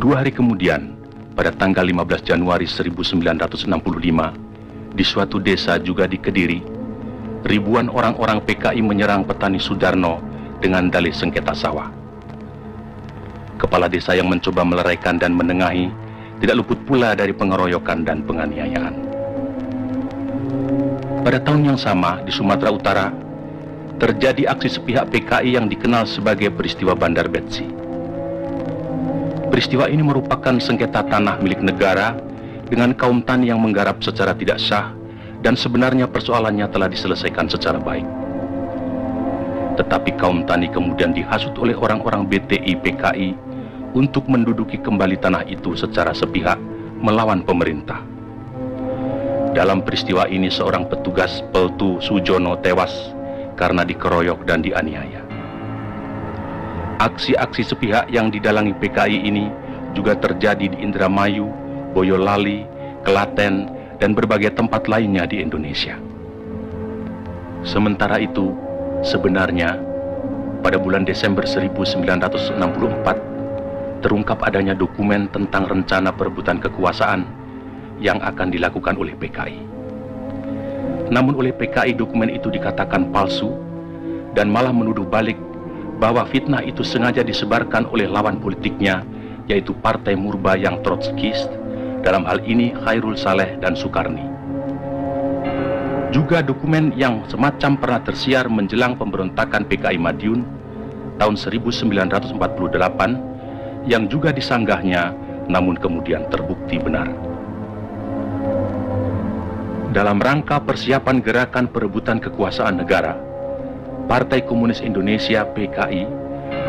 2 hari kemudian, pada tanggal 15 Januari 1965, di suatu desa juga di Kediri, ribuan orang-orang PKI menyerang petani Sudarno dengan dalih sengketa sawah. Kepala desa yang mencoba meleraikan dan menengahi tidak luput pula dari pengeroyokan dan penganiayaan. Pada tahun yang sama, di Sumatera Utara, terjadi aksi sepihak PKI yang dikenal sebagai peristiwa Bandar Betsi. Peristiwa ini merupakan sengketa tanah milik negara dengan kaum tani yang menggarap secara tidak sah, dan sebenarnya persoalannya telah diselesaikan secara baik. Tetapi kaum tani kemudian dihasut oleh orang-orang BTI PKI untuk menduduki kembali tanah itu secara sepihak melawan pemerintah. Dalam peristiwa ini seorang petugas Peltu Sujono tewas karena dikeroyok dan dianiaya. Aksi-aksi sepihak yang didalangi PKI ini juga terjadi di Indramayu, Boyolali, Klaten, dan berbagai tempat lainnya di Indonesia. Sementara itu, sebenarnya pada bulan Desember 1964 terungkap adanya dokumen tentang rencana perebutan kekuasaan yang akan dilakukan oleh PKI. Namun oleh PKI dokumen itu dikatakan palsu dan malah menuduh balik bahwa fitnah itu sengaja disebarkan oleh lawan politiknya, yaitu Partai Murba yang Trotskist, dalam hal ini Khairul Saleh dan Sukarni. Juga dokumen yang semacam pernah tersiar menjelang pemberontakan PKI Madiun tahun 1948 yang juga disanggahnya namun kemudian terbukti benar. Dalam rangka persiapan gerakan perebutan kekuasaan negara, Partai Komunis Indonesia PKI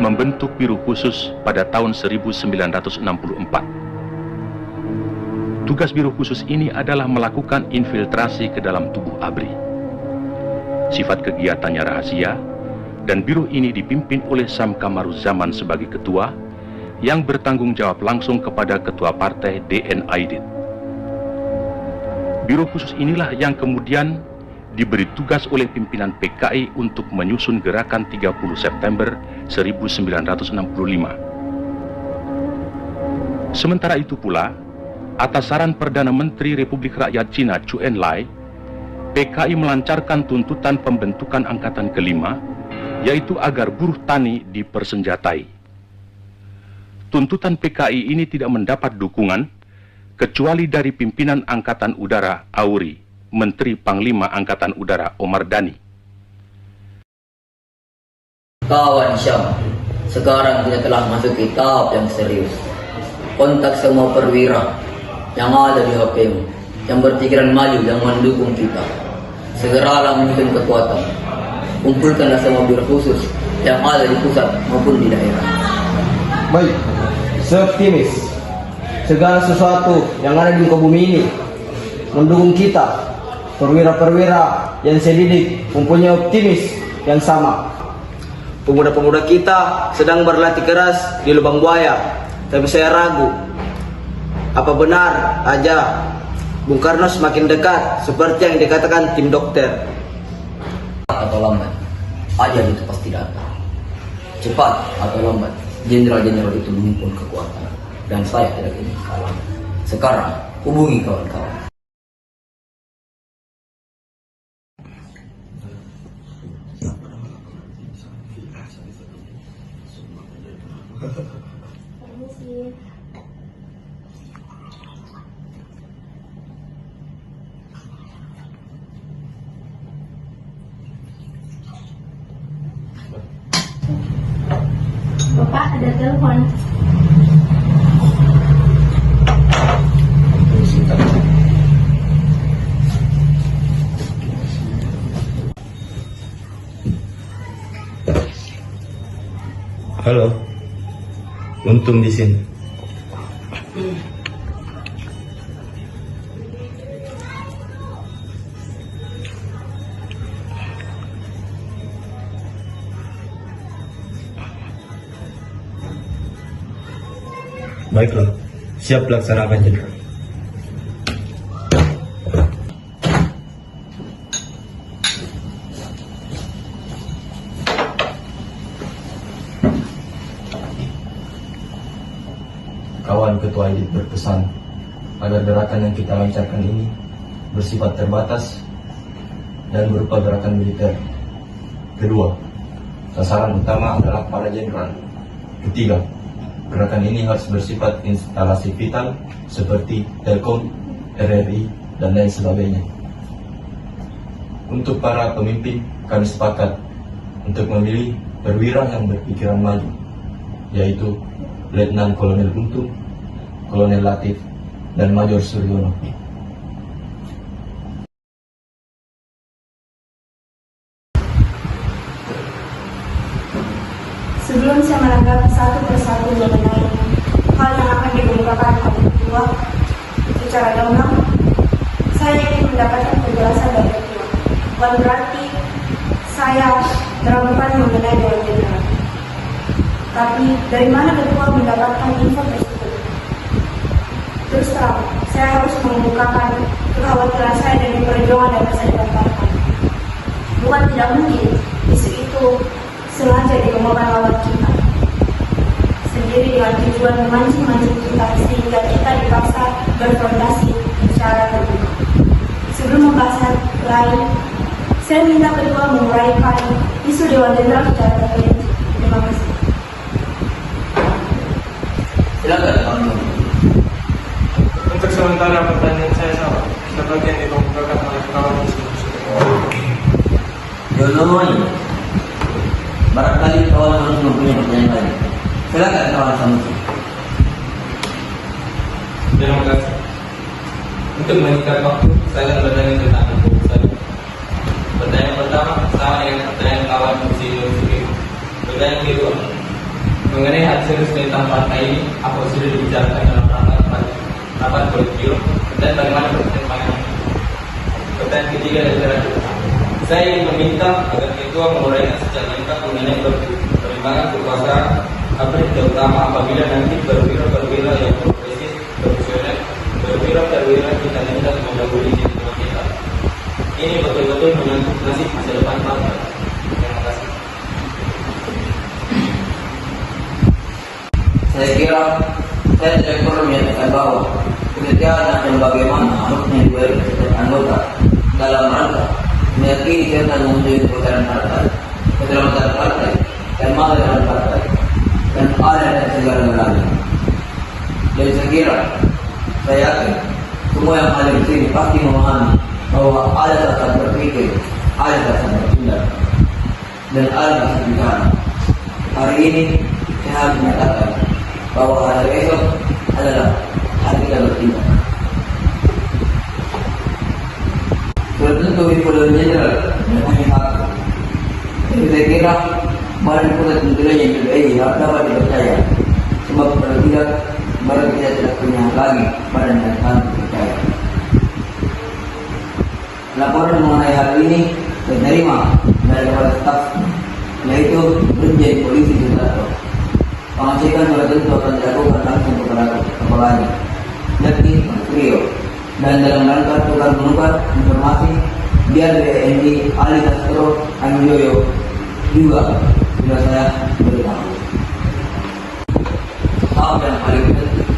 membentuk Biro Khusus pada tahun 1964. Tugas Biro Khusus ini adalah melakukan infiltrasi ke dalam tubuh ABRI. Sifat kegiatannya rahasia, dan biro ini dipimpin oleh Sam Kamaruzzaman sebagai ketua, yang bertanggung jawab langsung kepada ketua partai DN Aidit. Biro Khusus inilah yang kemudian diberi tugas oleh pimpinan PKI untuk menyusun gerakan 30 September 1965. Sementara itu pula, atas saran Perdana Menteri Republik Rakyat Cina Zhou Enlai, PKI melancarkan tuntutan pembentukan angkatan kelima, yaitu agar buruh tani dipersenjatai. Tuntutan PKI ini tidak mendapat dukungan kecuali dari pimpinan Angkatan Udara Auri, Menteri Panglima Angkatan Udara Omar Dhani. Kawan Syam, sekarang kita telah masuk ke tahap yang serius. Kontak semua perwira yang ada di HPmu, yang berpikiran maju, yang mendukung kita. Segeralah menyusun kekuatan. Kumpulkanlah semua biro khusus yang ada di pusat maupun di daerah. Baik, saya optimis segala sesuatu yang ada di muka bumi ini mendukung kita. Perwira-perwira yang saya didik mempunyai optimis yang sama. Pemuda-pemuda kita sedang berlatih keras di lubang buaya, tapi saya ragu apa benar aja Bung Karno semakin dekat seperti yang dikatakan tim dokter. Atau lambat, aja itu pasti datang. Cepat atau lambat, jenderal-jenderal itu mengumpul kekuatan, dan saya tidak ingin kalah. Sekarang hubungi kawan-kawan. Bapak ada telepon. Halo, Untung di sini. Baiklah, siap laksanakan jenderal. Kawan Ketua Aidit berpesan agar gerakan yang kita lancarkan ini bersifat terbatas dan berupa gerakan militer. Kedua, sasaran utama adalah para jenderal. Ketiga, gerakan ini harus bersifat instalasi vital seperti Telkom, RRI, dan lain sebagainya. Untuk para pemimpin, kami sepakat untuk memilih perwira yang berpikiran maju, yaitu Letnan Kolonel Untung, Kolonel Latif, dan Major Suryono. Sebelum saya menanggapi satu persatu mengenai hal yang akan dikemukakan oleh ketua secara gamblang, saya ingin mendapatkan penjelasan dari ketua. Bukan berarti saya meragukan mengenai Dewan Jenderal. Tapi dari mana ketua mendapatkan info tersebut? Terus terang, saya harus membukakan kekhawatiran saya dari perjuangan dan masa depan partai. Bukan tidak mungkin isu itu sengaja dikemukakan lawan kita sendiri dengan tujuan memancing kita sehingga kita dipaksa berfondasi secara terbuka. Sebelum membahas hal lain, saya minta ketua menguraikan isu Dewan Jenderal secara terperinci. Terima kasih. Silakan kawan. Untuk sementara pertanyaan saya sama, seperti yang dikemukakan oleh kawan Jodoh, barangkali kawan harus mempunyai pertanyaan lain. Silakan kawan Samusi. Terima kasih. Untuk mengikat waktu, saya akan bertanya tentang keputusan. Pertanyaan pertama sama dengan pertanyaan kawan Insinyur Suki. Pertanyaan kedua, mengenai hasil tentang partai ini, apa sudah dibicarakan dalam rapat Politbiro dan bagaimana perkembangannya? Pertanyaan ketiga dan terakhir, saya ingin meminta agar ketua menguraikan secara lengkap mengenai perkembangan kekuasaan, terutama apabila nanti perwira yang progresif, profesional, perwira kita minta mendahului di tempat kita. Ini betul-betul menyangkut nasib masa depan partai. Terima kasih. Saya kira saya tidak perlu menyatakan bahwa pekerjaan dan bagaimana harusnya diberi setiap anggota dalam rangka meyakini serta memenuhi keselamatan partai dan masa depan partai dan ada dan segala-galanya. Dan saya kira, saya yakin semua yang ada di sini pasti memahami bahwa ada dasar berpikir, ada dasar bertindak, dan ada dasar bicara. Hari ini saya harus menyatakan bahwa hari esok adalah hari kita bertindak. Belum tentu di Dewan Jenderal yang punya hak. Jadi saya kira Badan Pusat Menteri yang BPI dapat dipercaya. Sebab kalau tidak, baru kita tidak punya lagi badan yang harus dipercaya. Laporan mengenai hal ini saya terima dari kepala staf, yaitu Brigjen Polisi Sudarto. Pengecekan sudah tentu akan dilakukan langsung kepada kepalanya, yakni Mas Trio. Dan dalam rangka tukar-menukar informasi, biar dari TNI Ali Castro Anjoyo juga sudah saya beritahu. Hal yang paling penting,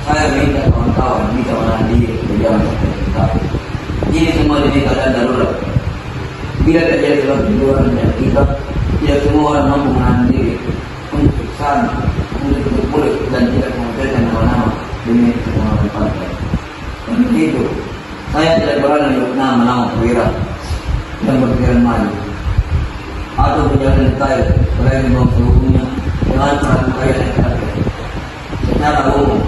saya minta kawan-kawan bisa menahan diri berjalan seperti kita. Ini semua jadi keadaan darurat. Bila terjadi sesuatu di luar dari kita, tidak semua orang mampu menahan diri untuk sana, untuk berpulih dan tidak mengumpulkan nama-nama demi keselamatan partai. Begitu, saya tidak berani menyebut nama perwira yang berpikiran maju atau berjalan detail selain membawa seluruhnya dengan peran kaya dan karakter. Secara umum,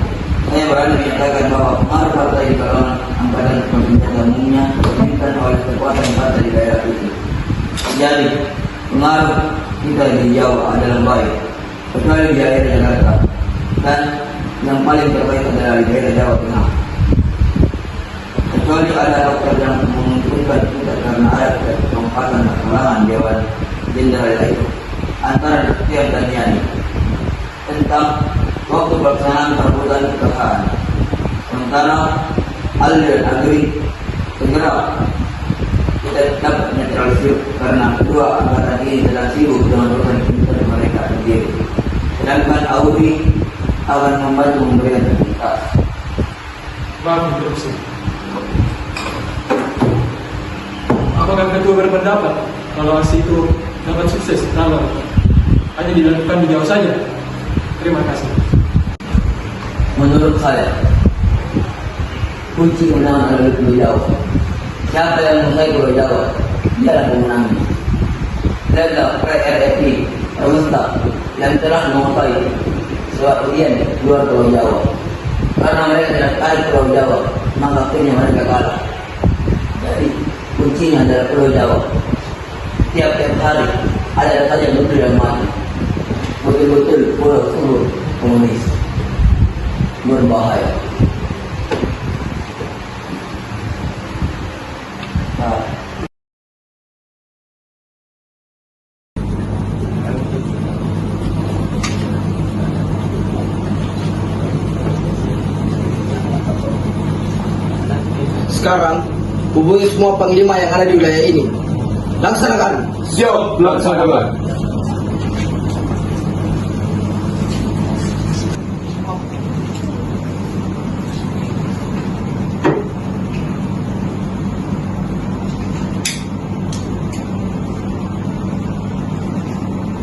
saya berani menyatakan bahwa pengaruh partai di kalangan angkatan penjaga umumnya diinginkan oleh kekuatan partai di daerah itu. Jadi, pengaruh kita di Jawa adalah baik, kecuali di daerah Jakarta, dan yang paling terbaik adalah di daerah Jawa Tengah. Kecuali ada faktor yang menguntungkan kita karena ada kesempatan kalangan Dewan Jenderal itu antara Dr. dan Yani tentang waktu pelaksanaan perebutan kekuasaan. Sementara Ali dan Agri segera kita dapat netralisir karena kedua angkatan ini sedang sibuk dengan urusan kita mereka sendiri. Sedangkan Audi akan membantu memberikan sertifikat. baru interupsi. Apakah ketua berpendapat kalau aksi itu dapat sukses kalau hanya dilakukan di Jawa saja? Terima kasih. Menurut saya, kunci kemenangan adalah Pulau Jawa. Siapa yang menguasai Pulau Jawa, dialah pemenangnya. Lihatlah RRI, Robusta yang telah menguasai suatu bagian luar Pulau Jawa. Karena mereka tidak tarik Pulau Jawa, maka akhirnya mereka kalah. Jadi kuncinya adalah Pulau Jawa. Tiap-tiap hari ada saja yang betul dan mati. Betul-betul pulau sungguh komunis berbahaya. Nah, Sekarang, hubungi semua panglima yang ada di wilayah ini. Laksanakan. Siap, laksanakan.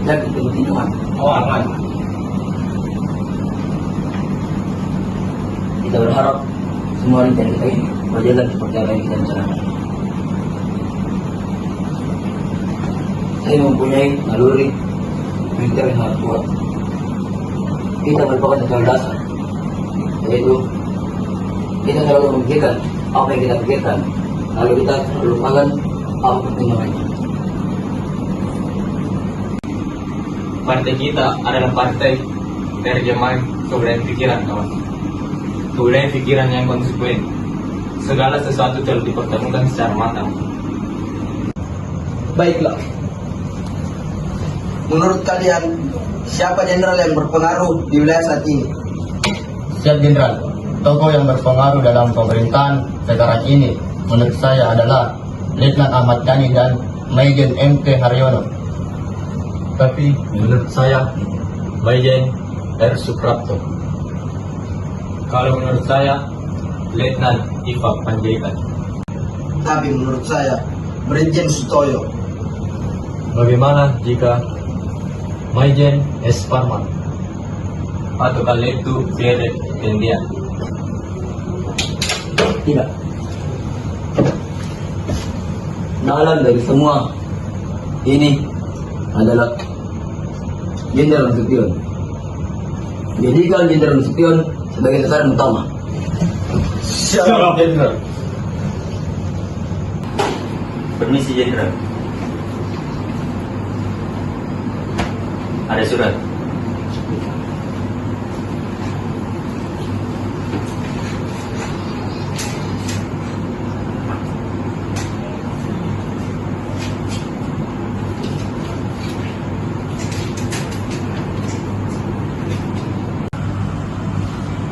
dan kepentingan. Oh, aman. Kita berharap semua rencana kita ini berjalan seperti apa yang kita rencanakan. Saya mempunyai naluri militer yang sangat kuat. Kita merupakan dasar dasar, yaitu kita selalu memikirkan apa yang kita pikirkan, lalu kita selalu lupakan apa pertimbangannya. Partai kita adalah partai terjemahan kebudayaan pikiran, kawan. Kebudayaan pikiran yang konsekuen. Segala sesuatu telah dipertemukan secara matang. Baiklah. Menurut kalian, siapa jenderal yang berpengaruh di wilayah saat ini? Siap Jenderal, tokoh yang berpengaruh dalam pemerintahan sekarang ini menurut saya adalah Letnan Ahmad Dhani dan Maijen MT Haryono. Tapi menurut saya, Maijen R. Suprapto. Kalau menurut saya, Letnan Ifak Panjaitan. Tapi menurut saya, Brigjen Sutoyo. Bagaimana jika Maijen S. Parman? Atau Kaletu Pierre Tendian. Tidak. Dalam dari semua ini adalah Jenderal Nasution. Jadikan Jenderal Nasution sebagai sasaran utama. Siap, Jenderal. Permisi Jenderal. Ada surat.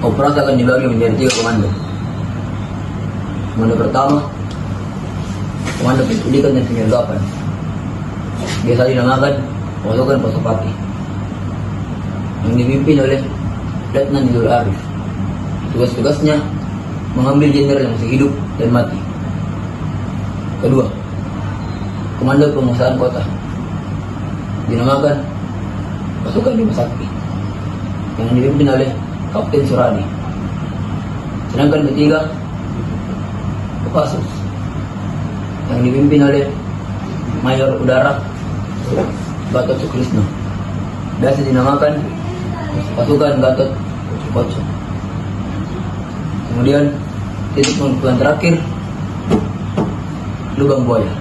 Operasi akan dibagi menjadi 3 komando. Komando pertama, komando penculikan dan penyergapan. Biasa dinamakan pasukan Pasopati, yang dipimpin oleh Letnan Idul Arif. Tugas-tugasnya mengambil jenderal yang masih hidup dan mati. Kedua, komando penguasaan kota, dinamakan pasukan Bima Sakti, yang dipimpin oleh Kapten Suradi. Sedangkan ketiga, Kopassus, yang dipimpin oleh Mayor Udara Gatot Sukrisno. Biasa dinamakan pasukan Gatot Sukoco. Kemudian titik penentuan terakhir, Lubang Buaya.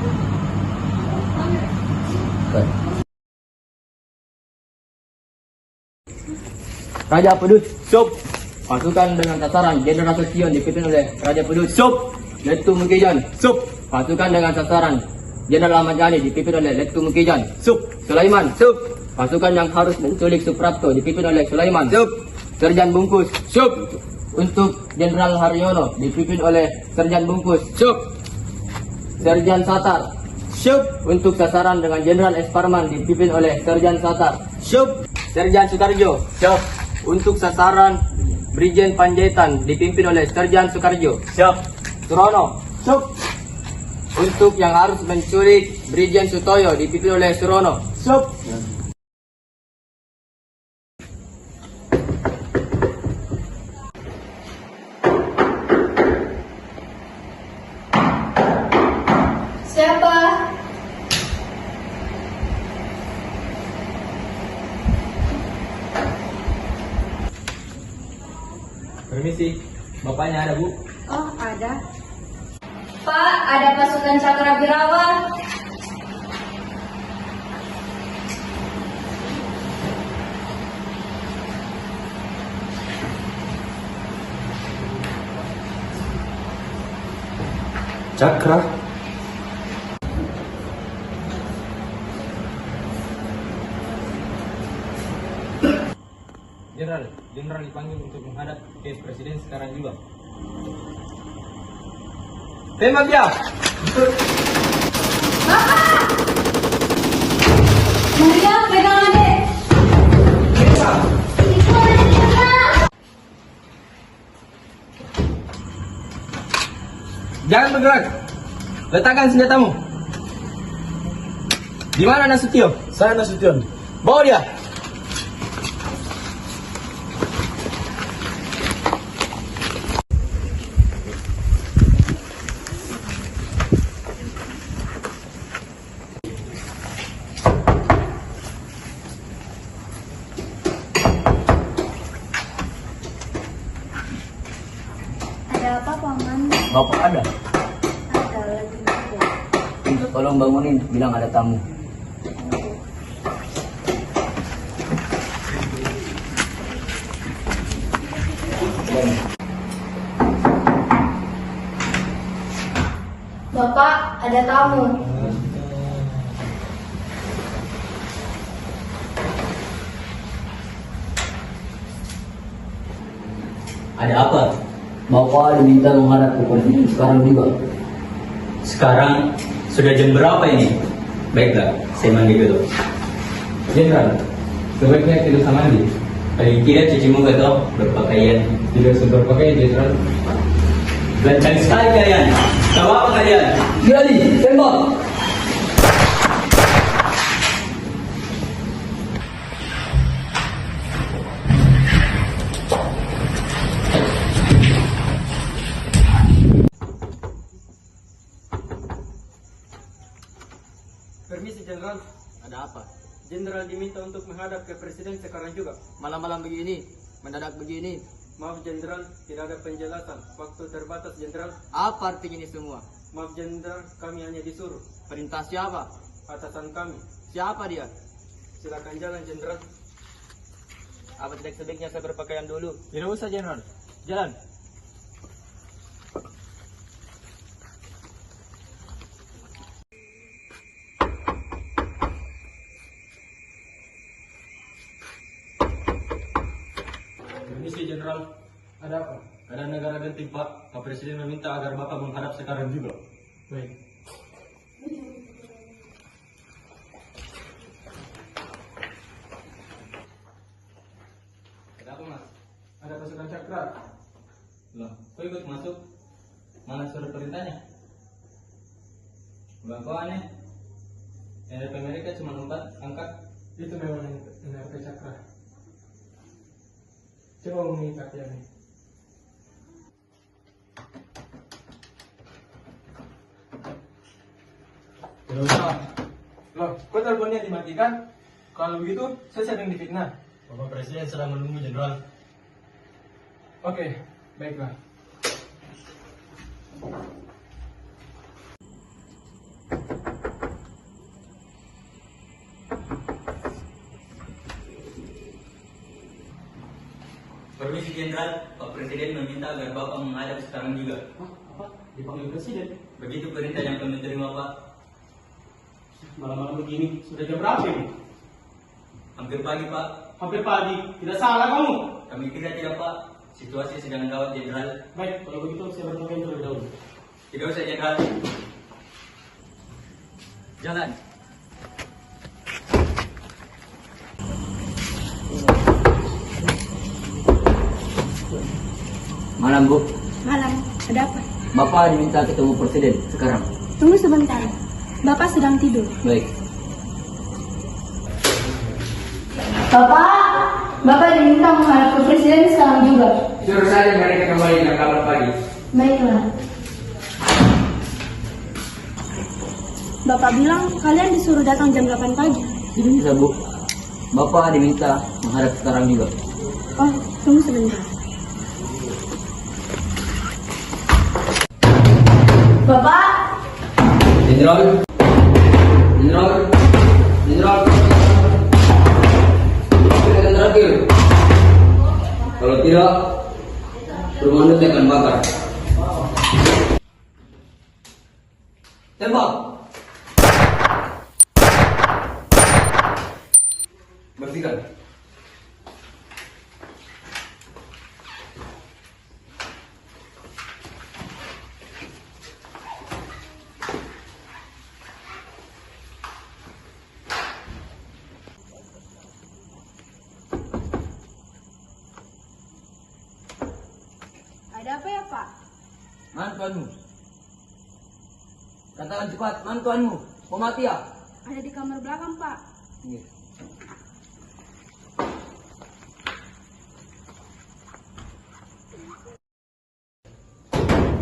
Raja Pedut, Sup. Pasukan dengan sasaran Jenderal Nasution dipimpin oleh Raja Pedut, Sup. Letu Mukijan, Sup. Pasukan dengan sasaran Jenderal Ahmad Dhani dipimpin oleh Letu Mukijan, Sup. Sulaiman, Sup. Pasukan yang harus menculik Suprapto dipimpin oleh Sulaiman, Sup. Serjan Bungkus, Sup. Untuk Jenderal Haryono dipimpin oleh Serjan Bungkus, Sup. Serjan Satar, Sup. Untuk sasaran dengan Jenderal S. Parman dipimpin oleh Serjan Satar, Sup. Serjan Sutarjo, Sup. Untuk sasaran Brigjen Panjaitan dipimpin oleh Serjan Soekarjo. Siap. Surono. Siap. Untuk yang harus menculik, Brigjen Sutoyo dipimpin oleh Surono. Siap. Siapa? Permisi, bapaknya ada bu? Oh, ada. Pak, ada pasukan Cakrawirawan. Cakra. Jenderal dipanggil untuk menghadap ke presiden sekarang juga. Tembak dia. Maria, pegang adek. Itu adek kita. Jangan bergerak. Letakkan senjatamu. Di mana Nasution? Saya Nasution. Bawa dia. Ada apa, Paman? Bapak ada? Ada lagi ada. Tolong bangunin, bilang ada tamu. Bapak, ada tamu. Ada apa? Bapak diminta menghadap ke presiden sekarang juga. Sekarang sudah jam berapa ini? Baiklah, saya mandi dulu. Jenderal, sebaiknya tidak usah mandi. Paling tidak cuci muka toh, berpakaian. Tidak usah berpakaian, Jenderal. Lancang sekali kalian. Tahu apa kalian? Gali, tembak! Permisi, Jenderal. Ada apa? Jenderal diminta untuk menghadap ke presiden sekarang juga. Malam-malam begini, mendadak begini. Maaf, Jenderal, tidak ada penjelasan. Waktu terbatas, Jenderal. Apa artinya ini semua? Maaf, Jenderal, kami hanya disuruh. Perintah siapa? Atasan kami. Siapa dia? Silakan jalan, Jenderal. Apa tidak sebaiknya saya berpakaian dulu? Tidak usah, Jenderal. Jalan. Permisi, Jenderal. Ada apa? Ada negara genting, Pak. Pak Presiden meminta agar Bapak menghadap sekarang juga. Baik. Ada apa, Mas? Ada pasukan Cakra. Loh, kok ikut masuk? Mana surat perintahnya? Bang, kok aneh? NRP Amerika cuma 4 angka. Itu memang NRP Cakra. Coba mengikat ya nih. Tidak usah. Loh, kok teleponnya dimatikan? Kalau begitu, saya sering difitnah. Bapak Presiden sedang menunggu, Jenderal. Oke, baiklah. Permisi Jenderal, Pak Presiden meminta agar Bapak menghadap sekarang juga. Apa? Dipanggil presiden? Begitu perintah yang kami terima, Pak. Malam-malam begini, sudah jam berapa ini? Hampir pagi, Pak. Hampir pagi. Tidak salah kamu? Kami kira tidak, Pak. Situasi sedang gawat, Jenderal. Baik, kalau begitu saya berpakaian terlebih dahulu. Tidak usah, Jenderal. Jalan. Malam, Bu. Malam, ada apa? Bapak diminta ketemu Presiden sekarang. Tunggu sebentar. Bapak sedang tidur. Baik. Bapak diminta menghadap ke Presiden sekarang juga. Suruh saja mereka kembali jam 8 pagi. Baiklah. Bapak bilang kalian disuruh datang jam 8 pagi. Tidak bisa, Bu. Bapak diminta menghadap sekarang juga. Oh, tunggu sebentar. Bapak, Jenderal. Jenderal. Jenderal. Kita terakhir. Kalau tidak, rumah Anda saya akan bakar. Tembak. Bersihkan. ada apa ya Pak? Mantuanmu. Katakan cepat, mantuanmu. Mau mati ya? Ada di kamar belakang Pak. Iya.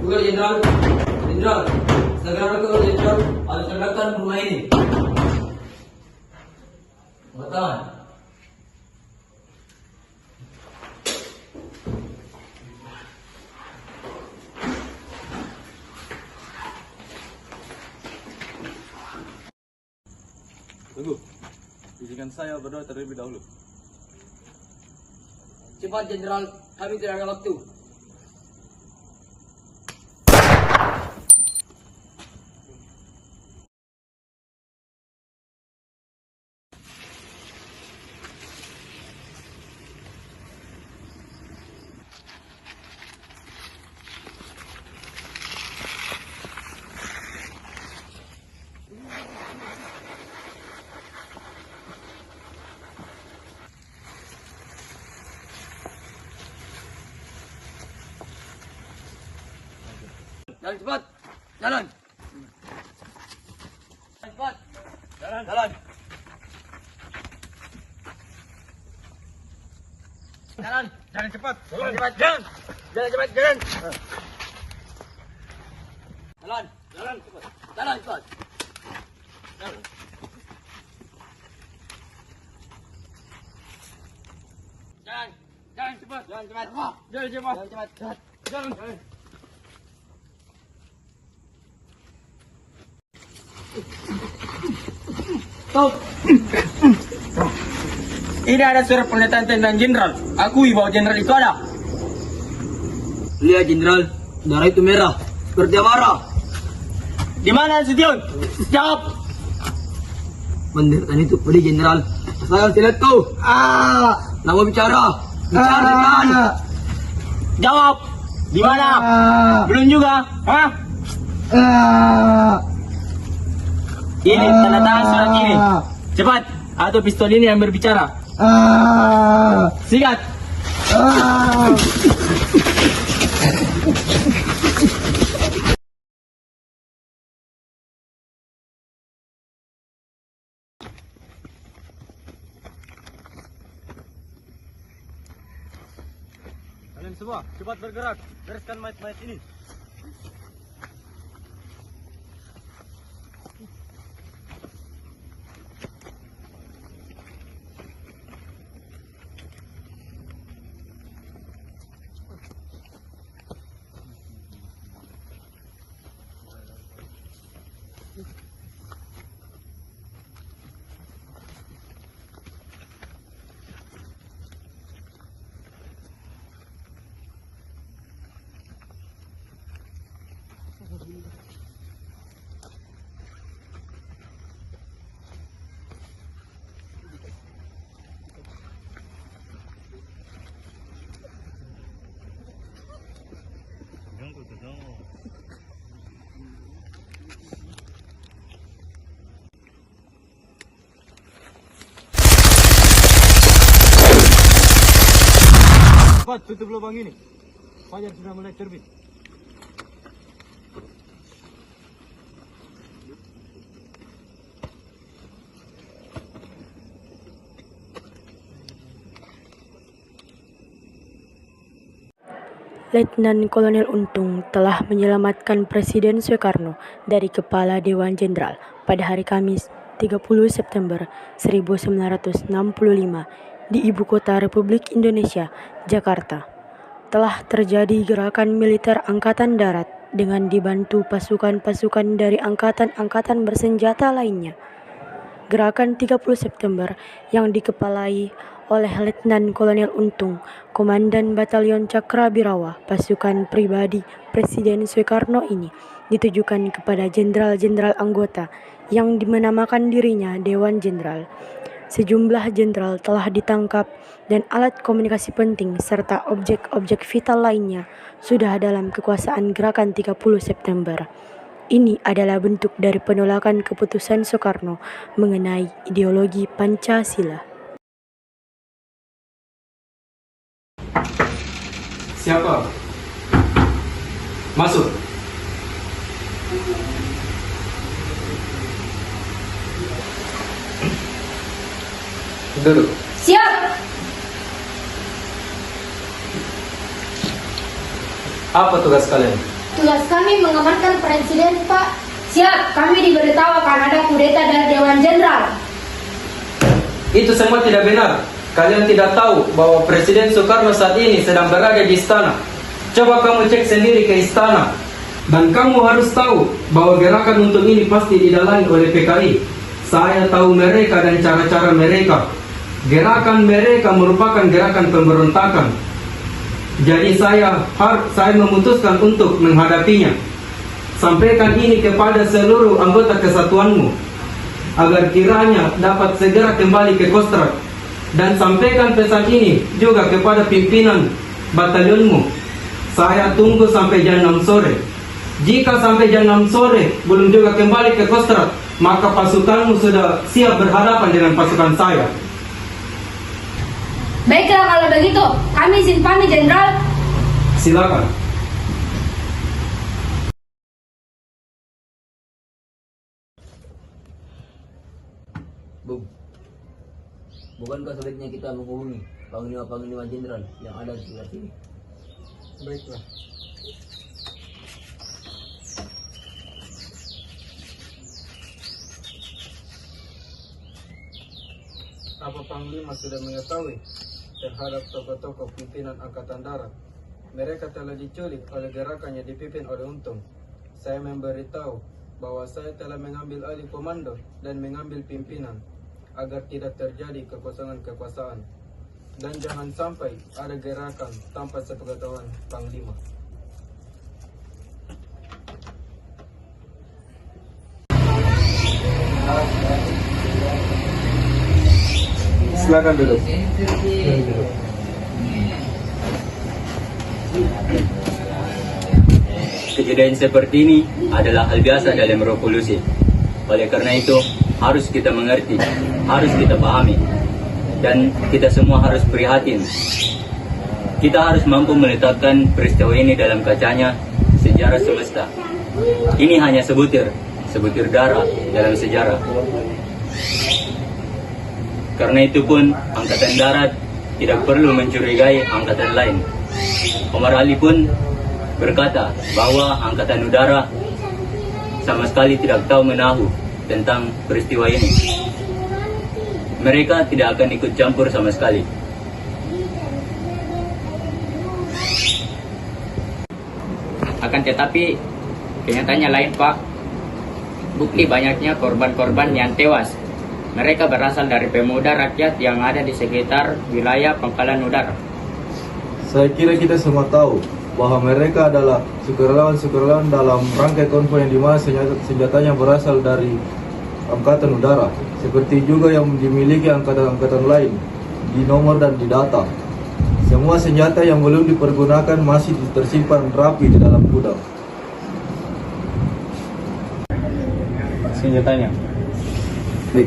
Tugas Jenderal. Jenderal. Segera ke Jenderal. Ada tindakan rumah ini. Mengatakan. Tunggu. Izinkan saya berdoa terlebih dahulu. Cepat Jenderal, kami tidak ada waktu. Jalan cepat. Jalan. Jalan cepat. Jalan. Jalan. Jalan. Jalan cepat. Jalan cepat. Jalan. Jalan cepat. Jalan. Jalan. Jalan cepat. Jalan cepat. Jalan. Jalan. Jalan cepat. Jalan cepat. Jalan cepat. Jalan cepat. Jalan. Jalan. Stop. Ini ada surat pernyataan tentang Jenderal. Akui bahwa Jenderal itu ada. Lihat Jenderal, darah itu merah, seperti amarah. Di mana Sution? Jawab. Menderita itu pedih Jenderal. Saya tidak tahu. Nama bicara. Bicarakan. Jawab. Di mana? Belum juga. Hah? Ini tanda tangan surat ini. Cepat, atau pistol ini yang berbicara. Sikat. Kalian semua, cepat bergerak. Bereskan mayat-mayat ini. Cepat tutup lubang ini. Fajar sudah mulai terbit. Letnan Kolonel Untung telah menyelamatkan Presiden Soekarno dari Kepala Dewan Jenderal pada hari Kamis 30 September 1965 di Ibu Kota Republik Indonesia, Jakarta. Telah terjadi gerakan militer Angkatan Darat dengan dibantu pasukan-pasukan dari angkatan-angkatan bersenjata lainnya. Gerakan 30 September yang dikepalai oleh Letnan Kolonel Untung, Komandan Batalion Cakrabirawa, pasukan pribadi Presiden Soekarno ini ditujukan kepada jenderal-jenderal anggota yang menamakan dirinya Dewan Jenderal. Sejumlah jenderal telah ditangkap dan alat komunikasi penting serta objek-objek vital lainnya sudah dalam kekuasaan gerakan 30 September. Ini adalah bentuk dari penolakan keputusan Soekarno mengenai ideologi Pancasila. Siapa? Masuk. Duduk. Siap! Apa tugas kalian? Tugas kami mengamankan Presiden, Pak. Siap, kami diberitahu akan ada kudeta dari Dewan Jenderal. Itu semua tidak benar. Kalian tidak tahu bahwa Presiden Soekarno saat ini sedang berada di istana. Coba kamu cek sendiri ke istana. Dan kamu harus tahu bahwa gerakan untuk ini pasti didalangi oleh PKI. Saya tahu mereka dan cara-cara mereka. Gerakan mereka merupakan gerakan pemberontakan. Jadi saya memutuskan untuk menghadapinya. Sampaikan ini kepada seluruh anggota kesatuanmu agar kiranya dapat segera kembali ke Kostrad. Dan sampaikan pesan ini juga kepada pimpinan batalionmu. Saya tunggu sampai jam 6 sore. Jika sampai jam 6 sore belum juga kembali ke Kostrad, maka pasukanmu sudah siap berhadapan dengan pasukan saya. Baiklah kalau begitu, kami izin pamit, Jenderal. Silakan. Bung, bukankah sebaiknya kita menghubungi Panglima Jenderal yang ada di sebelah sini? Baiklah. Apa Panglima sudah mengetahui terhadap tokoh-tokoh pimpinan Angkatan Darat? Mereka telah diculik oleh gerakan yang dipimpin oleh Untung. Saya memberitahu bahwa saya telah mengambil alih komando dan mengambil pimpinan agar tidak terjadi kekosongan kekuasaan. Dan jangan sampai ada gerakan tanpa sepengetahuan Panglima. Silakan duduk. Kejadian seperti ini adalah hal biasa dalam revolusi. Oleh karena itu, harus kita mengerti, harus kita pahami, dan kita semua harus prihatin. Kita harus mampu meletakkan peristiwa ini dalam kacanya sejarah semesta. Ini hanya sebutir darah dalam sejarah. Karena itu pun, Angkatan Darat tidak perlu mencurigai angkatan lain. Omar Ali pun berkata bahwa Angkatan Udara sama sekali tidak tahu menahu tentang peristiwa ini. Mereka tidak akan ikut campur sama sekali. Akan tetapi kenyataannya lain, Pak. Bukti banyaknya korban-korban yang tewas. Mereka berasal dari pemuda rakyat yang ada di sekitar wilayah Pangkalan Udara. Saya kira kita semua tahu bahwa mereka adalah sukarelawan dalam rangkai konvoi yang dimana senjatanya berasal dari Angkatan Udara, seperti juga yang dimiliki angkatan-angkatan lain di nomor dan di data. Semua senjata yang belum dipergunakan masih tersimpan rapi di dalam gudang. Senjatanya. Baik.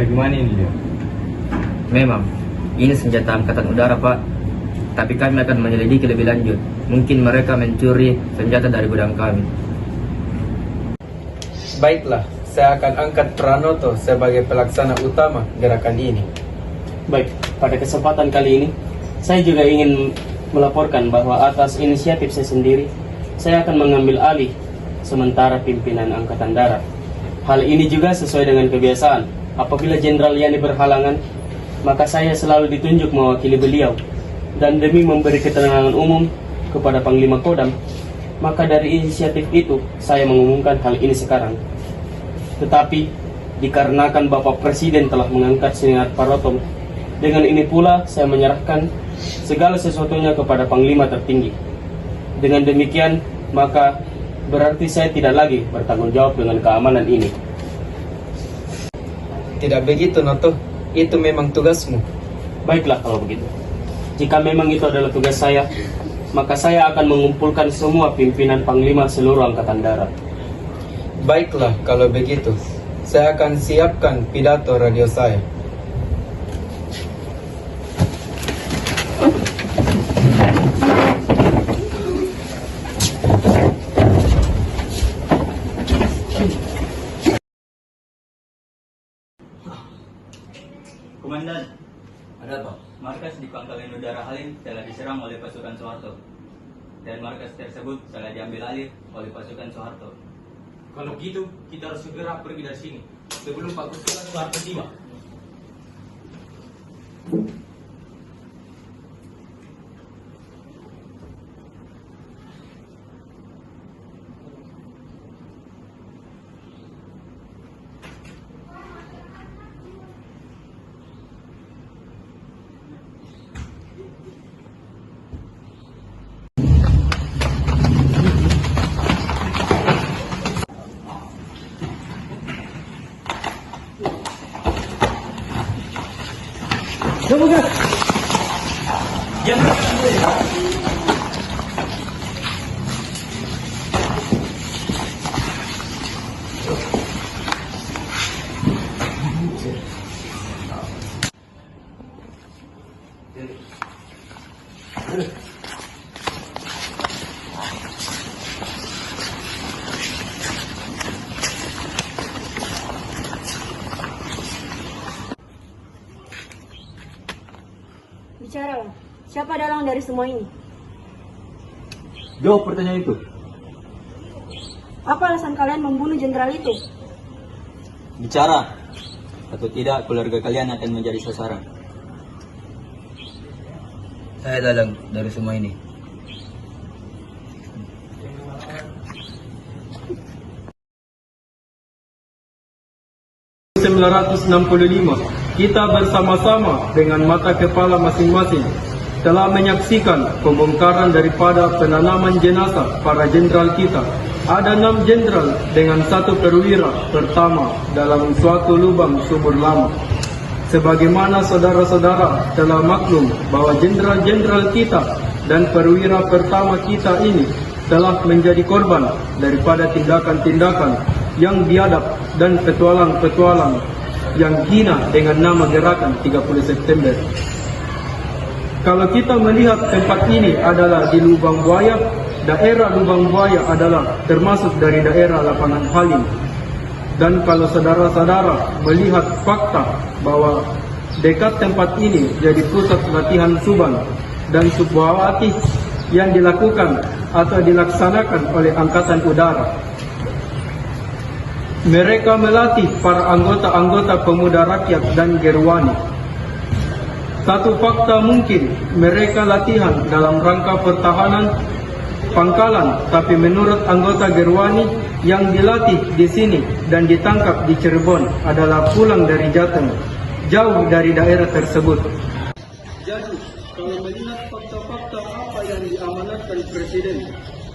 bagaimana ini dia? Memang, ini senjata angkatan udara, Pak. Tapi kami akan menyelidiki lebih lanjut. Mungkin mereka mencuri senjata dari gudang kami. Baiklah, saya akan angkat Pranoto sebagai pelaksana utama gerakan ini. Baik, pada kesempatan kali ini, saya juga ingin melaporkan bahwa atas inisiatif saya sendiri, saya akan mengambil alih sementara pimpinan Angkatan Darat. Hal ini juga sesuai dengan kebiasaan. Apabila Jenderal Yani berhalangan, maka saya selalu ditunjuk mewakili beliau. Dan demi memberi ketenangan umum kepada Panglima Kodam, maka dari inisiatif itu saya mengumumkan hal ini sekarang. Tetapi dikarenakan Bapak Presiden telah mengangkat Sinar Parotom, dengan ini pula saya menyerahkan segala sesuatunya kepada Panglima tertinggi. Dengan demikian, maka berarti saya tidak lagi bertanggung jawab dengan keamanan ini. Tidak begitu, Noto. Itu memang tugasmu. Baiklah kalau begitu. Jika memang itu adalah tugas saya, maka saya akan mengumpulkan semua pimpinan Panglima seluruh Angkatan Darat. Baiklah kalau begitu. Saya akan siapkan pidato radio saya. Komandan, Ada apa? markas di Pangkalan Udara Halim telah diserang oleh pasukan Soeharto. Dan markas tersebut telah diambil alih oleh pasukan Soeharto. Kalau gitu, kita harus segera pergi dari sini sebelum pasukan Soeharto tiba. Bicaralah, siapa dalang dari semua ini? Jawab pertanyaan itu. Apa alasan kalian membunuh jenderal itu? Bicara, atau tidak keluarga kalian akan menjadi sasaran. Saya dalang dari semua ini. Kita bersama-sama dengan mata kepala masing-masing telah menyaksikan pembongkaran daripada penanaman jenazah para jenderal kita. Ada 6 jenderal dengan 1 perwira pertama dalam suatu lubang sumur lama. Sebagaimana saudara-saudara telah maklum bahwa jenderal-jenderal kita dan perwira pertama kita ini telah menjadi korban daripada tindakan-tindakan yang biadab dan petualang-petualang yang hina dengan nama gerakan 30 September. Kalau kita melihat tempat ini adalah di Lubang Buaya, daerah Lubang Buaya adalah termasuk dari daerah Lapangan Halim. Dan kalau saudara-saudara melihat fakta bahwa dekat tempat ini jadi pusat latihan Subang dan Subawati yang dilakukan atau dilaksanakan oleh Angkatan Udara. Mereka melatih para anggota-anggota pemuda rakyat dan Gerwani. Satu fakta mungkin mereka latihan dalam rangka pertahanan pangkalan, tapi menurut anggota Gerwani yang dilatih di sini dan ditangkap di Cirebon adalah pulang dari Jateng, jauh dari daerah tersebut. Jadi, kalau melihat fakta-fakta apa yang diamanatkan Presiden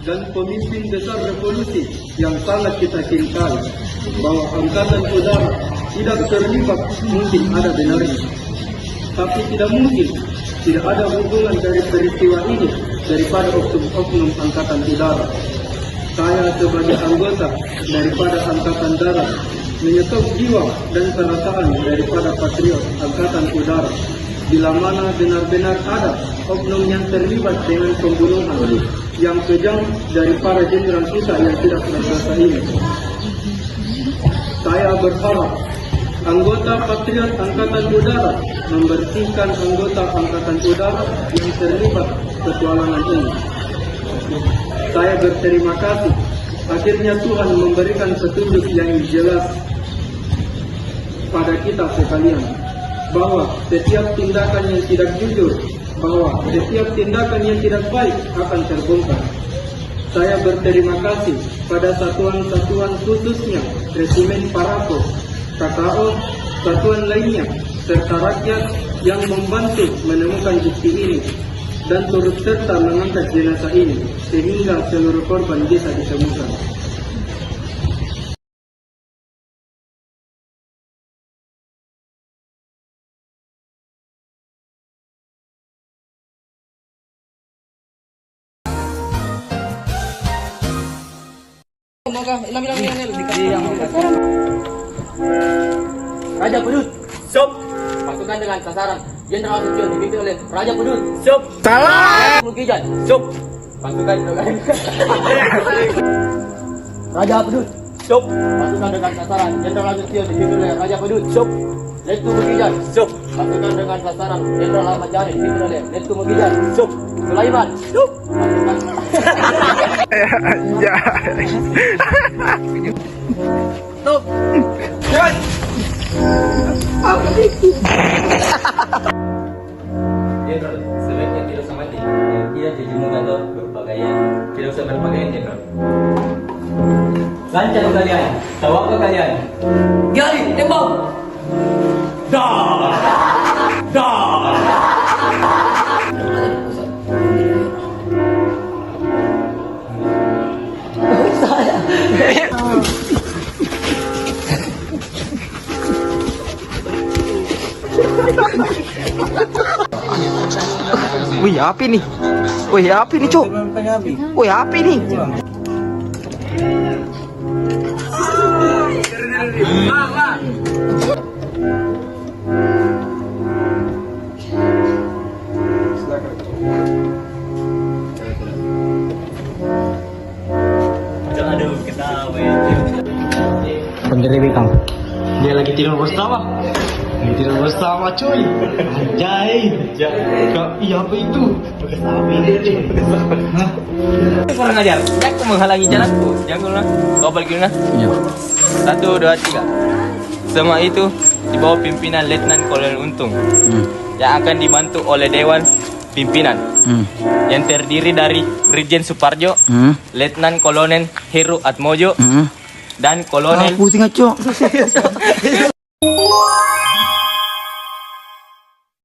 dan pemimpin besar revolusi yang sangat kita cintai, bahwa Angkatan Udara tidak terlibat, mungkin ada benarnya. Tapi tidak mungkin tidak ada hubungan dari peristiwa ini daripada oknum-oknum Angkatan Udara. Saya sebagai anggota daripada Angkatan Darat menyetop jiwa dan perasaan daripada patriot Angkatan Udara bila mana benar-benar ada oknum yang terlibat dengan pembunuhan yang kejam dari para jenderal kita yang tidak berdosa ini. Saya berharap anggota Patriot Angkatan Udara membersihkan anggota Angkatan Udara yang terlibat petualangan ini. Saya berterima kasih. Akhirnya Tuhan memberikan petunjuk yang jelas pada kita sekalian bahwa setiap tindakan yang tidak jujur, bahwa setiap tindakan yang tidak baik akan terbongkar. Saya berterima kasih pada satuan-satuan khususnya Resimen Parako, KKO, satuan lainnya, serta rakyat yang membantu menemukan bukti ini dan turut serta mengangkat jenazah ini sehingga seluruh korban bisa ditemukan. Raja Pedut, Sob. Pasukan dengan sasaran Jenderal Sution dipimpin oleh Raja Pedut, Sob. Salah. Mukijan, Sob. Pasukan dengan Raja Pedut, Sob. Pasukan dengan sasaran Jenderal Sution dipimpin oleh Raja Pedut, Sob. Letu Mukijan, Sob. Pasukan dengan sasaran Jenderal Ahmad Yani dipimpin oleh Letu Mukijan, Sob. Sulaiman, Sob. Sob. Jenderal, sebaiknya tidak usah mati. Tidak dijemurkan atau berpakaian. Tidak usah berpakaian, Jenderal. Lancar kalian, tawakal kalian. Gali, tembak. Dah, dah. Wih, api nih. Wih, api nih, Cuk. Wih, api nih. Aduh, ketawa. Pendiri Bikang. Dia lagi tidur bersama. Tidur bersama, cuy. Anjay. Iya, apa itu? Kurang ajar. Jangan menghalangi jalanku. Jangan kau balik dulu. Iya. 1, 2, 3. Semua itu di bawah pimpinan Letnan Kolonel Untung yang akan dibantu oleh Dewan Pimpinan yang terdiri dari Brigjen Suparjo, Letnan Kolonel Heru Atmojo, dan Kolonel Pusing, Cuk.